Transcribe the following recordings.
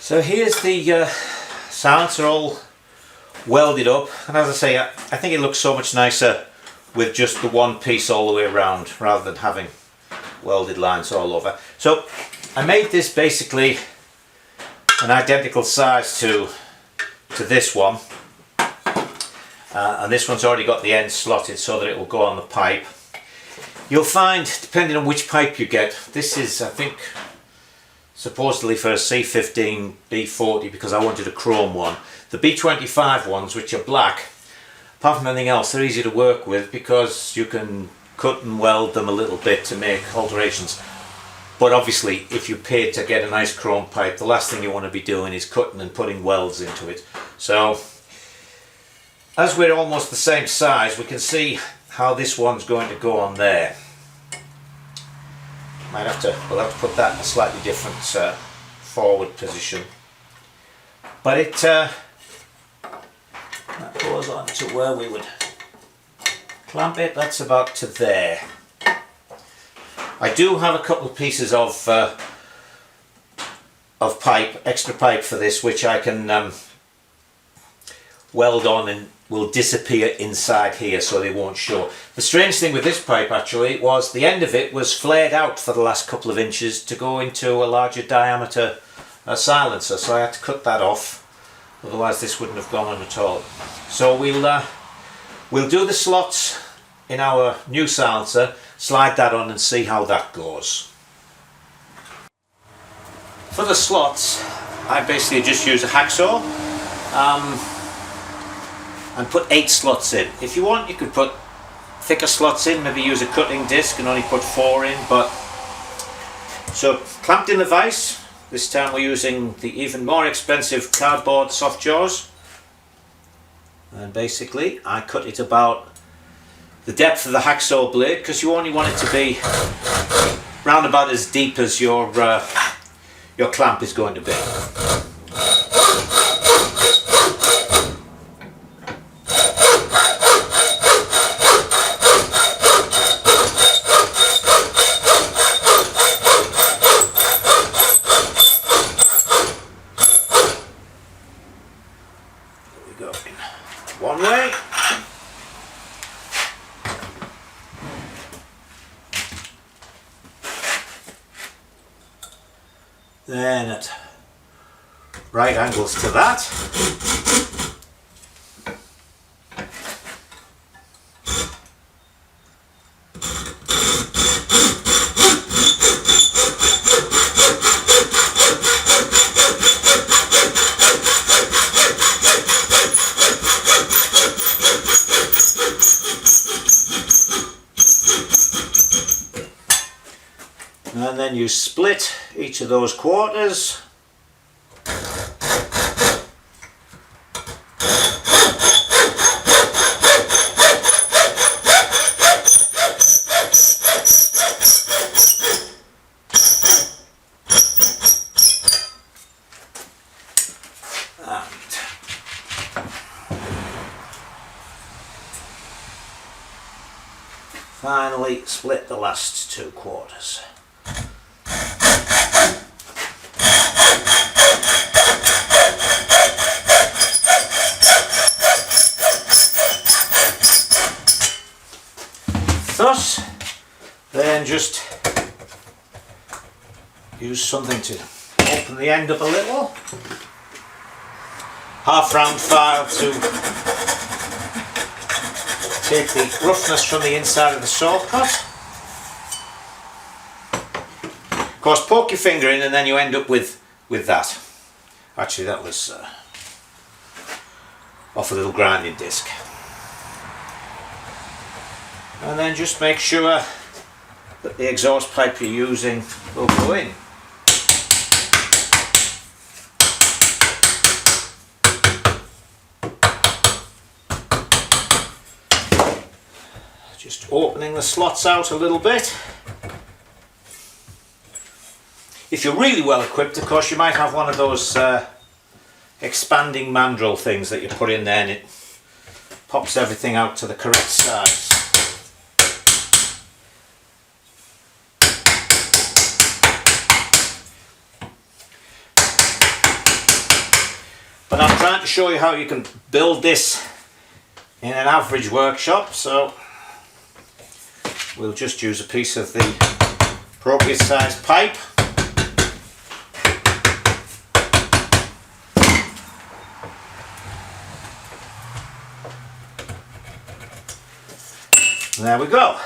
So here's the silencer all welded up, and as I say, I think it looks so much nicer with just the one piece all the way around rather than having welded lines all over. So I made this basically an identical size to this one, and this one's already got the end slotted so that it will go on the pipe. You'll find, depending on which pipe you get, this is, I think, supposedly for a C15 B40 because I wanted a chrome one. The B25 ones, which are black, apart from anything else, they're easy to work with because you can cut and weld them a little bit to make alterations. But obviously, if you pay to get a nice chrome pipe, the last thing you want to be doing is cutting and putting welds into it. So, as we're almost the same size, we can see how this one's going to go on there. We'll have to put that in a slightly different forward position. But that goes on to where we would clamp it. That's about to there. I do have a couple of pieces of pipe, extra pipe for this, which I can weld on and will disappear inside here so they won't show. The strange thing with this pipe actually was the end of it was flared out for the last couple of inches to go into a larger diameter silencer, so I had to cut that off, otherwise this wouldn't have gone on at all. So we'll do the slots in our new silencer, slide that on and see how that goes. For the slots I basically just use a hacksaw and put 8 slots in. If you want, you could put thicker slots in, maybe use a cutting disc and only put 4 in, but so clamped in the vise. This time we're using the even more expensive cardboard soft jaws, and basically I cut it about the depth of the hacksaw blade because you only want it to be round about as deep as your clamp is going to be. One way. Then at right angles to that. And then you split each of those quarters. And finally split the last 2 quarters. Thus, then just use something to open the end up a little, half round file to take the roughness from the inside of the saw cut. Of course, poke your finger in and then you end up with that. Actually, that was off a little grinding disc. And then just make sure that the exhaust pipe you're using will go in. Just opening the slots out a little bit. If you're really well equipped, of course, you might have one of those expanding mandrel things that you put in there and it pops everything out to the correct size. to show you how you can build this in an average workshop, so we'll just use a piece of the appropriate size pipe. There we go.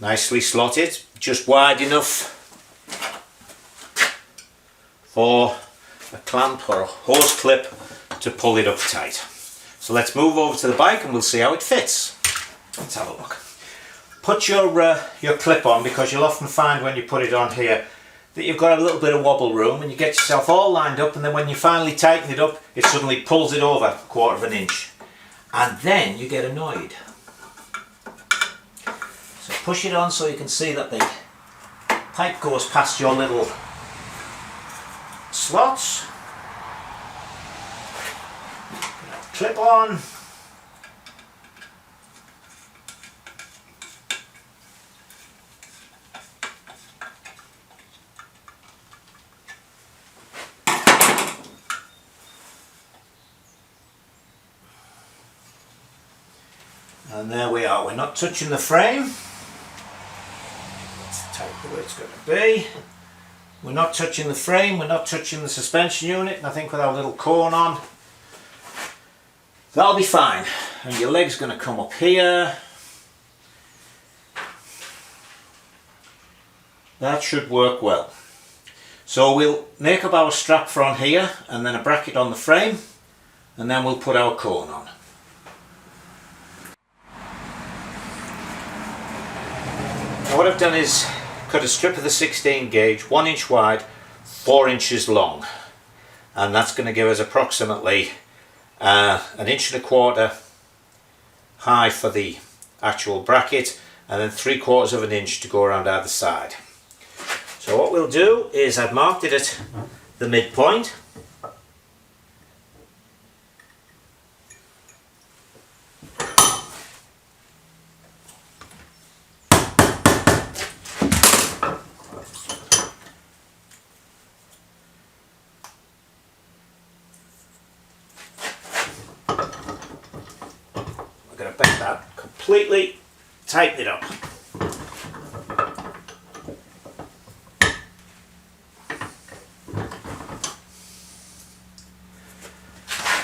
Nicely slotted, just wide enough for a clamp or a hose clip to pull it up tight. So let's move over to the bike and we'll see how it fits. Let's have a look. Put your clip on, because you'll often find when you put it on here that you've got a little bit of wobble room, and you get yourself all lined up, and then when you finally tighten it up, it suddenly pulls it over a quarter of an inch. And then you get annoyed. So push it on so you can see that the pipe goes past your little slots. Clip on. And there we are. We're not touching the frame. That's tight the way it's going to be. We're not touching the frame, we're not touching the suspension unit, and I think with our little cone on, that'll be fine. And your leg's going to come up here. That should work well. So we'll make up our strap for on here, and then a bracket on the frame, and then we'll put our cone on. Now what I've done is cut a strip of the 16 gauge, 1 inch wide, 4 inches long, and that's going to give us approximately 1.25 inches high for the actual bracket, and then 3/4 inch to go around either side. So what we'll do is, I've marked it at the midpoint. We're going to bend that completely, tighten it up.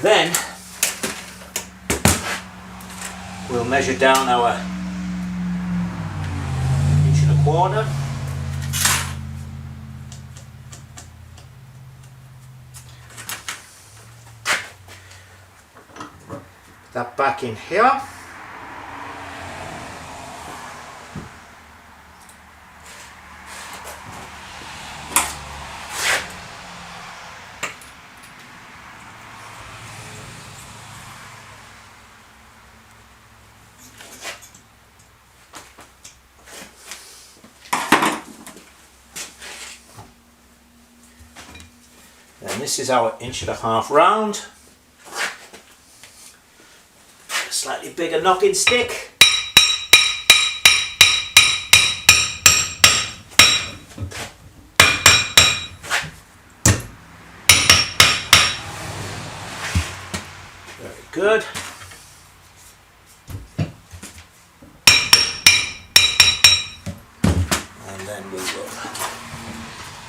Then we'll measure down our 1.25 inches. Put that back in here. And this is our 1.5 inch round. A slightly bigger knocking stick. Very good. And then we will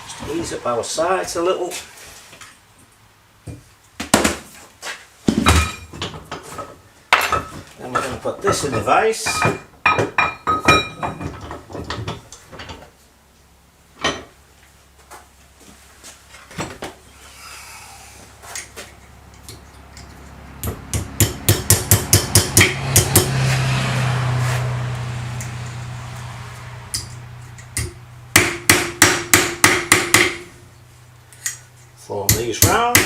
just ease up our sides a little. And we're going to put this in the vise. Form these round.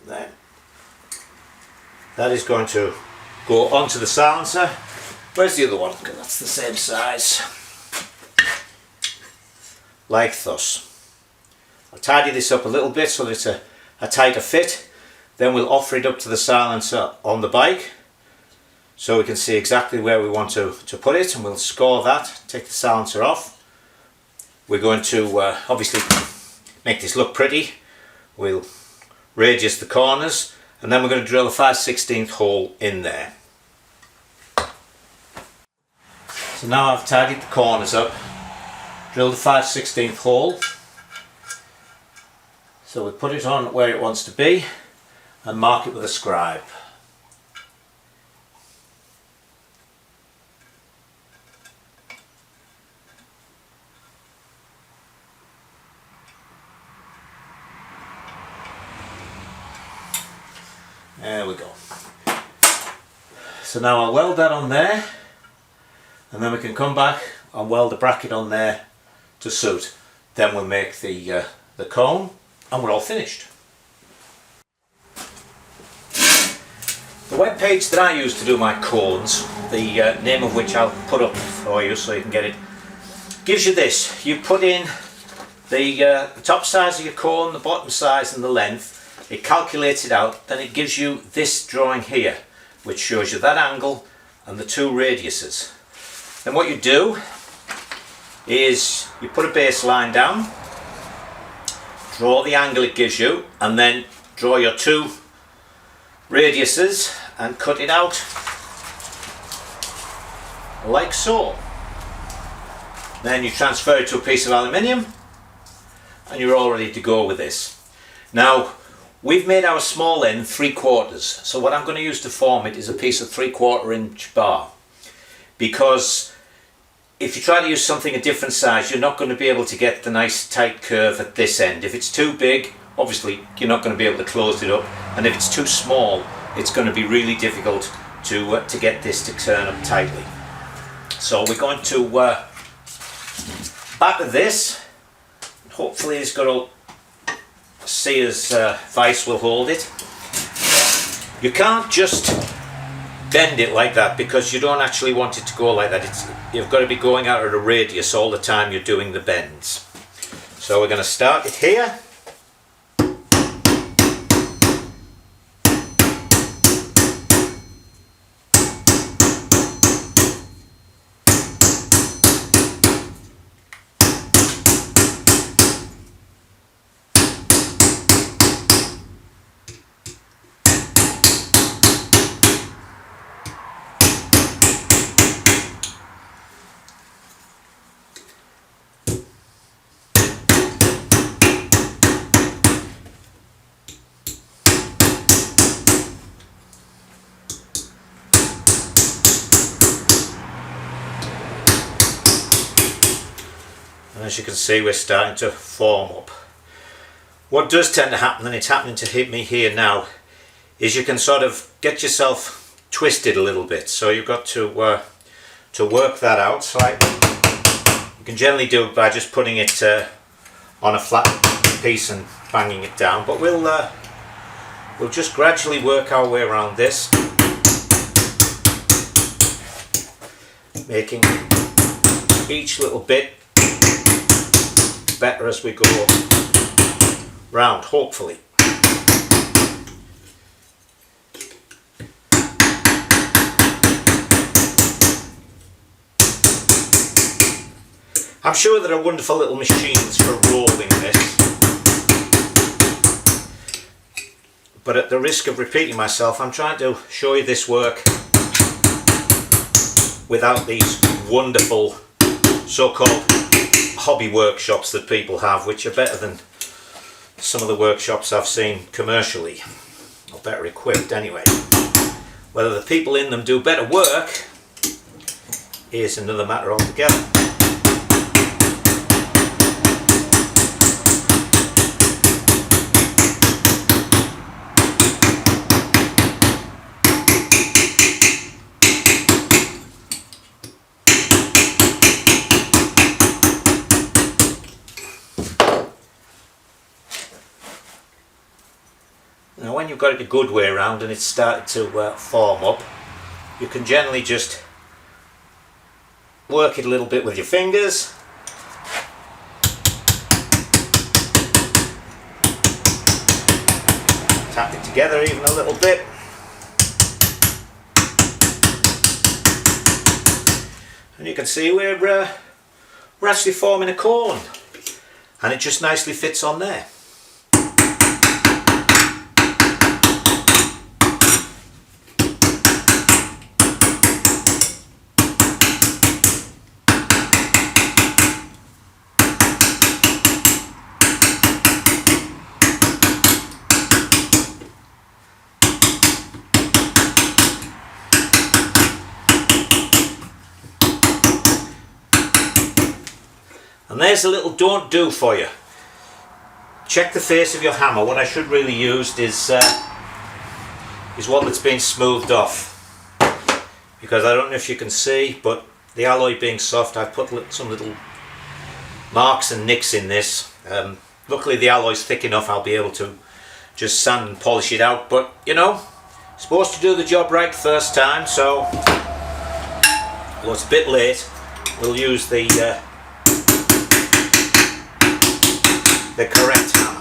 Then that is going to go onto the silencer, Where's the other one? Because that's the same size. Like thus. I'll tidy this up a little bit so that it's a tighter fit. Then we'll offer it up to the silencer on the bike so we can see exactly where we want to put it, and we'll score that, take the silencer off. We're going to obviously make this look pretty. We'll radius the corners, and then we're going to drill a 5/16 hole in there. So now I've tidied the corners up, drilled a 5/16 hole. So we put it on where it wants to be and mark it with a scribe. There we go. So now I'll weld that on there, and then we can come back and weld the bracket on there to suit. Then we'll make the cone, and we're all finished. The web page that I use to do my cones, the name of which I'll put up for you so you can get it, gives you this. You put in the top size of your cone, the bottom size and the length. It calculates it out, then it gives you this drawing here, which shows you that angle and the two radiuses. Then what you do is you put a baseline down, draw the angle it gives you, and then draw your two radiuses and cut it out like so. Then you transfer it to a piece of aluminium and you're all ready to go with this. Now we've made our small end 3/4, so what I'm going to use to form it is a piece of 3/4 inch bar, because if you try to use something a different size you're not going to be able to get the nice tight curve at this end. If it's too big, obviously you're not going to be able to close it up, and if it's too small it's going to be really difficult to get this to turn up tightly. So we're going to batter this. Hopefully it's got a Sears vice will hold it. You can't just bend it like that because you don't actually want it to go like that. You've got to be going out at a radius all the time you're doing the bends. So we're going to start it here. As you can see, we're starting to form up. What does tend to happen, and it's happening to hit me here now, is you can sort of get yourself twisted a little bit. So you've got to work that out slightly. You can generally do it by just putting it on a flat piece and banging it down. But we'll just gradually work our way around this, making each little bit better as we go round, hopefully. I'm sure there are wonderful little machines for rolling this, but at the risk of repeating myself, I'm trying to show you this work without these wonderful so-called hobby workshops that people have, which are better than some of the workshops I've seen commercially, or better equipped anyway. Whether the people in them do better work is another matter altogether. Now when you've got it a good way around and it's started to form up, you can generally just work it a little bit with your fingers. Tap it together even a little bit. And you can see we're actually forming a cone, and it just nicely fits on there. And there's a little don't do for you. Check the face of your hammer. What I should really use is one that's been smoothed off, because I don't know if you can see, but the alloy being soft, I've put some little marks and nicks in this. Luckily the alloy's thick enough, I'll be able to just sand and polish it out, but you know, supposed to do the job right first time, so well, it's a bit late. We'll use the correct hammer.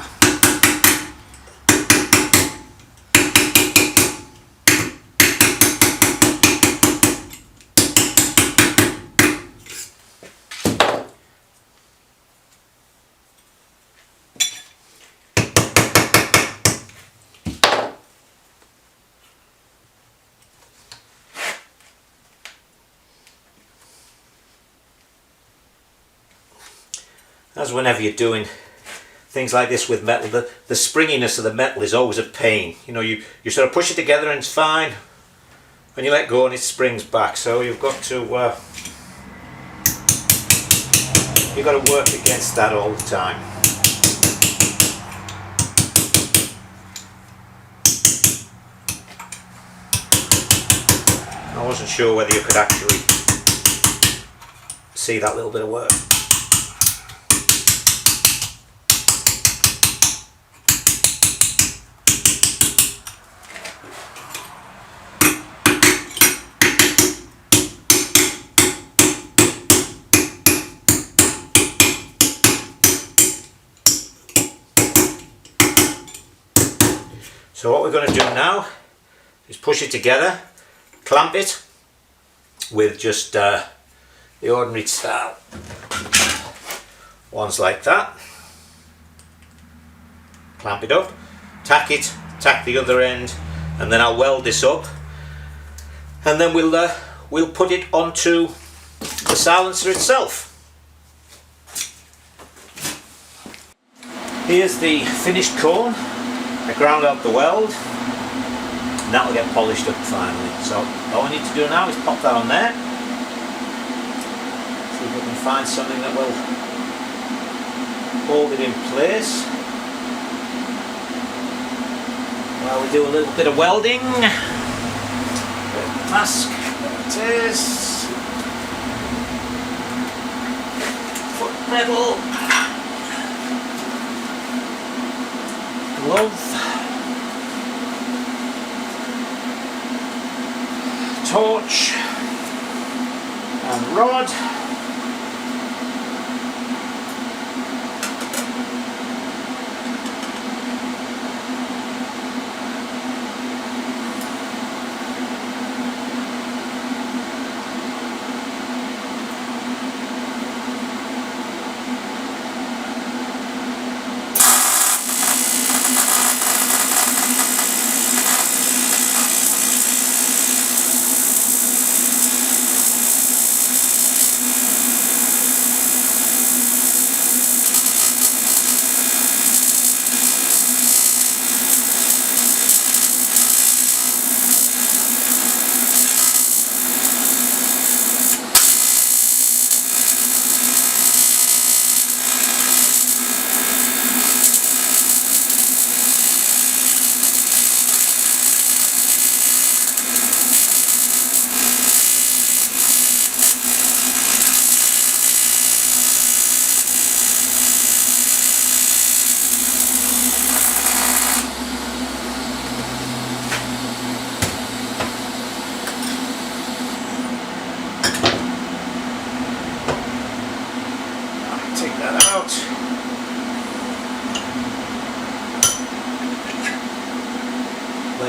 As whenever you're doing things like this with metal, the springiness of the metal is always a pain. You know, you sort of push it together and it's fine. When you let go and it springs back, so you've got to work against that all the time. I wasn't sure whether you could actually see that little bit of work. So what we're going to do now is push it together, clamp it with just the ordinary style ones like that, clamp it up, tack the other end, and then I'll weld this up, and then we'll put it onto the silencer itself. Here's the finished cone. I ground out the weld, and that will get polished up finally. So all I need to do now is pop that on there. See if we can find something that will hold it in place while we do a little bit of welding. Mask, there it is. Foot pedal. Glove, torch, and rod.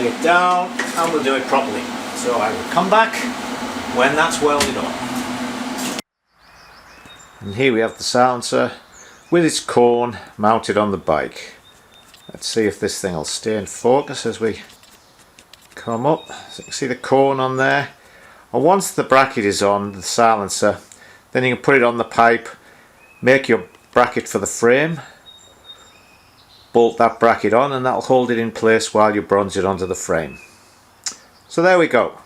lay it down and we'll do it properly. So I will come back when that's welded on. And here we have the silencer with its cone mounted on the bike. Let's see if this thing will stay in focus as we come up. So you can see the cone on there. And once the bracket is on the silencer, then you can put it on the pipe, make your bracket for the frame, bolt that bracket on, and that'll hold it in place while you bronze it onto the frame. So there we go.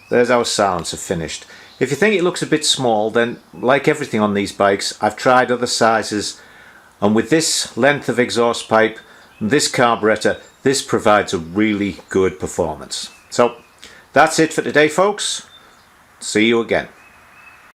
There's our silencer finished. If you think it looks a bit small, then like everything on these bikes, I've tried other sizes, and with this length of exhaust pipe and this carburetor, this provides a really good performance. So that's it for today, folks. See you again.